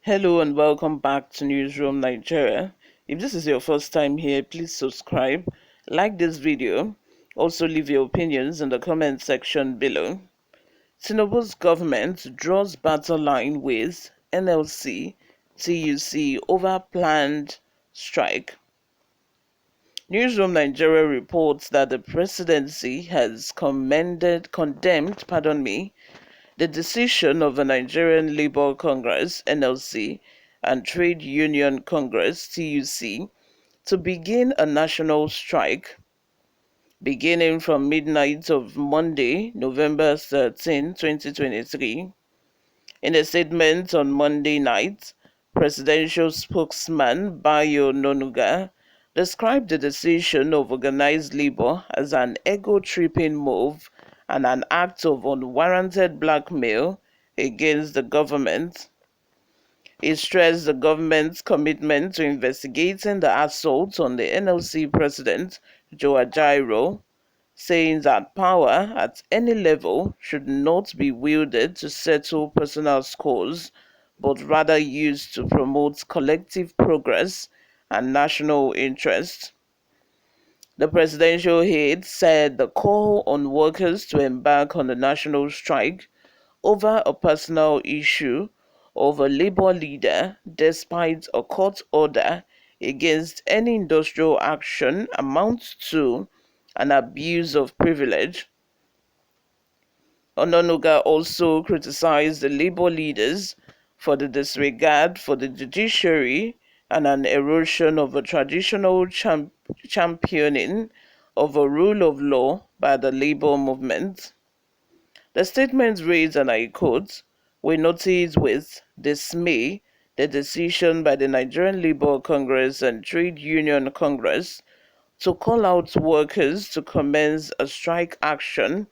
Hello and welcome back to Newsroom Nigeria. If this is your first time here, please subscribe, like this video, also leave your opinions in the comment section below. Tinubu's government draws battle line with NLC, TUC over planned strike. Newsroom Nigeria reports that the presidency has condemned the decision of the Nigerian Labour Congress (NLC) and Trade Union Congress (TUC) to begin a national strike beginning from midnight of Monday, November 13, 2023. In a statement on Monday night, presidential spokesman Bayo Ononuga described the decision of organized labor as an ego-tripping move and an act of unwarranted blackmail against the government. He stressed the government's commitment to investigating the assault on the NLC president, Joe Ajaero, saying that power at any level should not be wielded to settle personal scores, but rather used to promote collective progress and national interest. The presidential aide said the call on workers to embark on a national strike over a personal issue of a labor leader despite a court order against any industrial action amounts to an abuse of privilege. Ononuga also criticized the labor leaders for the disregard for the judiciary and an erosion of a traditional championing of a rule of law by the labor movement. The statement reads, and I quote, "We notice with dismay the decision by the Nigerian Labour Congress and Trade Union Congress to call out workers to commence a strike action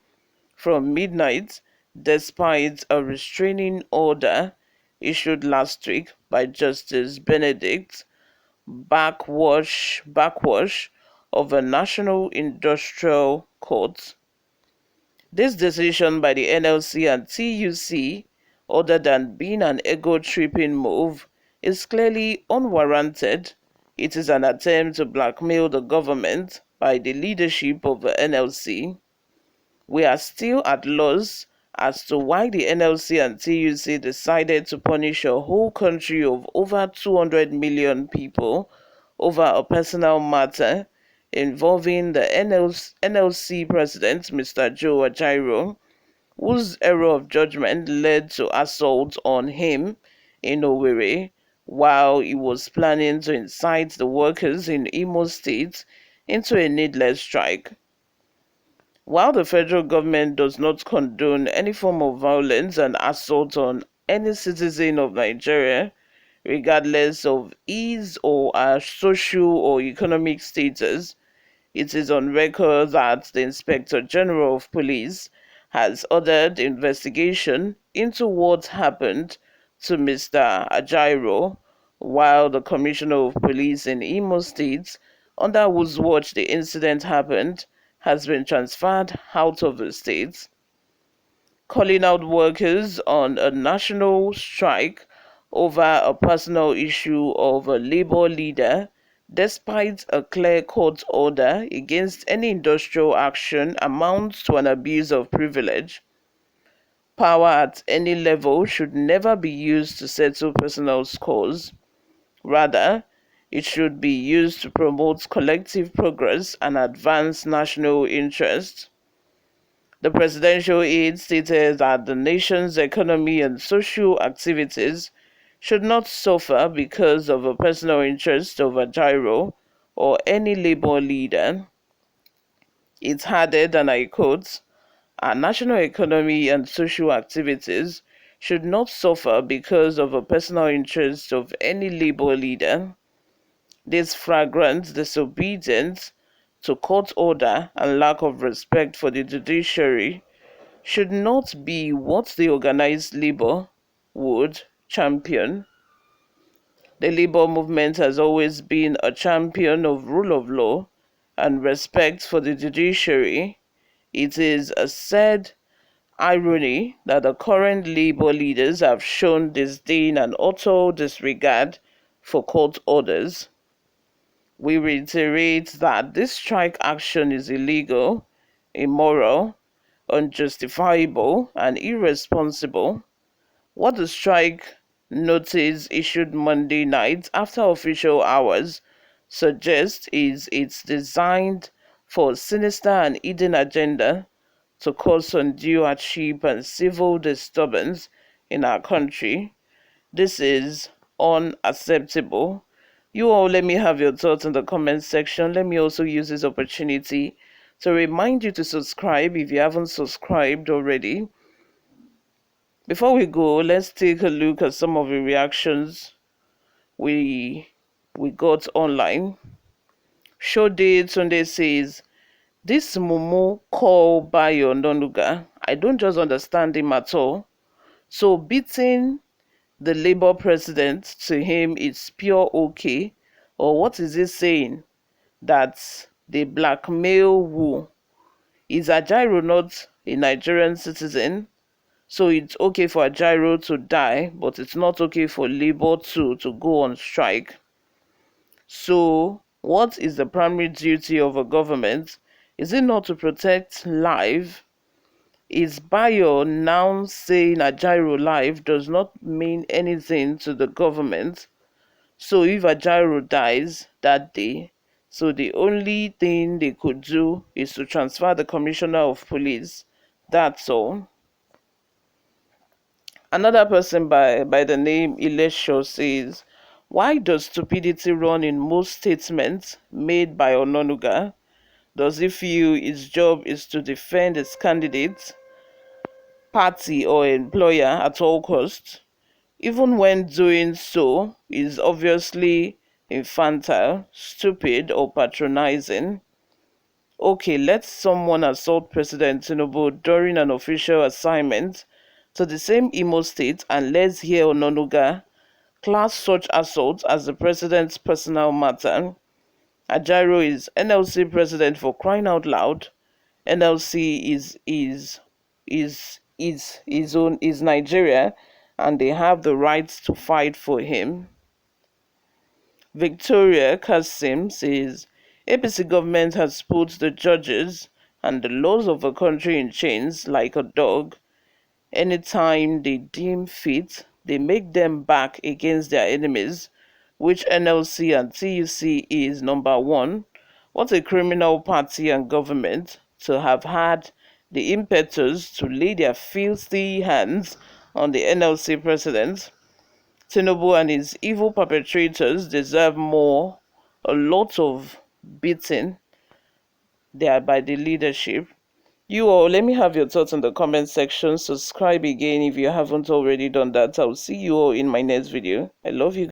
from midnight despite a restraining order issued last week by Justice Benedict Backwash of a National Industrial Court. This decision by the NLC and TUC, other than being an ego-tripping move, is clearly unwarranted. It is an attempt to blackmail the government by the leadership of the NLC. We are still at loss as to why the NLC and TUC decided to punish a whole country of over 200 million people over a personal matter involving the NLC president, Mr. Joe Ajaero, whose error of judgment led to assault on him in Owerri while he was planning to incite the workers in Imo State into a needless strike. While the federal government does not condone any form of violence and assault on any citizen of Nigeria, regardless of his or her social or economic status, it is on record that the Inspector General of Police has ordered investigation into what happened to Mr. Ajaero, while the Commissioner of Police in Imo State, under whose watch the incident happened, has been transferred out of the state. Calling out workers on a national strike over a personal issue of a labor leader, despite a clear court order against any industrial action, amounts to an abuse of privilege. Power at any level should never be used to settle personal scores. Rather, it should be used to promote collective progress and advance national interests. The presidential aide stated that the nation's economy and social activities should not suffer because of a personal interest of Ajaero or any labor leader. It added, and I quote, "Our national economy and social activities should not suffer because of a personal interest of any labor leader. This flagrant disobedience to court order and lack of respect for the judiciary should not be what the organized labor would champion. The labor movement has always been a champion of rule of law and respect for the judiciary. It is a said irony that the current Labour leaders have shown disdain and utter disregard for court orders. We reiterate that this strike action is illegal, immoral, unjustifiable, and irresponsible. What the strike notice issued Monday night after official hours suggests is it's designed for a sinister and hidden agenda to cause undue hardship and civil disturbance in our country. This is unacceptable. You all, let me have your thoughts in the comment section. Let me also use this opportunity to remind you to subscribe if you haven't subscribed already. Before we go, let's take a look at some of the reactions we got online. Shode Sunday says, "This Mumu call Bayo Nonuga, I don't just understand him at all. So beating the Labour president to him is pure okay, or what is he saying? That they blackmail who? Is Ajaero not a Nigerian citizen? So it's okay for Ajaero to die, but it's not okay for Labour to go on strike. So what is the primary duty of a government? Is it not to protect life? Is Bayo now saying Ajaero life does not mean anything to the government? So if Ajaero dies that day, so the only thing they could do is to transfer the commissioner of police. That's all." Another person by the name Ilesho says, "Why does stupidity run in most statements made by Ononuga? Does he feel his job is to defend his candidate, party or employer at all costs? Even when doing so is obviously infantile, stupid or patronizing. Okay, let someone assault President Tinubu during an official assignment to the same Imo state and let's hear Ononuga class such assault as the president's personal matter. Ajaero is NLC president, for crying out loud. NLC is Nigeria, and they have the right to fight for him." Victoria Kasim says, "APC government has put the judges and the laws of the country in chains like a dog. Anytime they deem fit, they make them back against their enemies, which NLC and TUC is number one. What a criminal party and government to have had the impetus to lay their filthy hands on the NLC president. Tinubu and his evil perpetrators deserve more, a lot of beating there by the leadership." You all, let me have your thoughts in the comment section. Subscribe again if you haven't already done that. I'll see you all in my next video. I love you.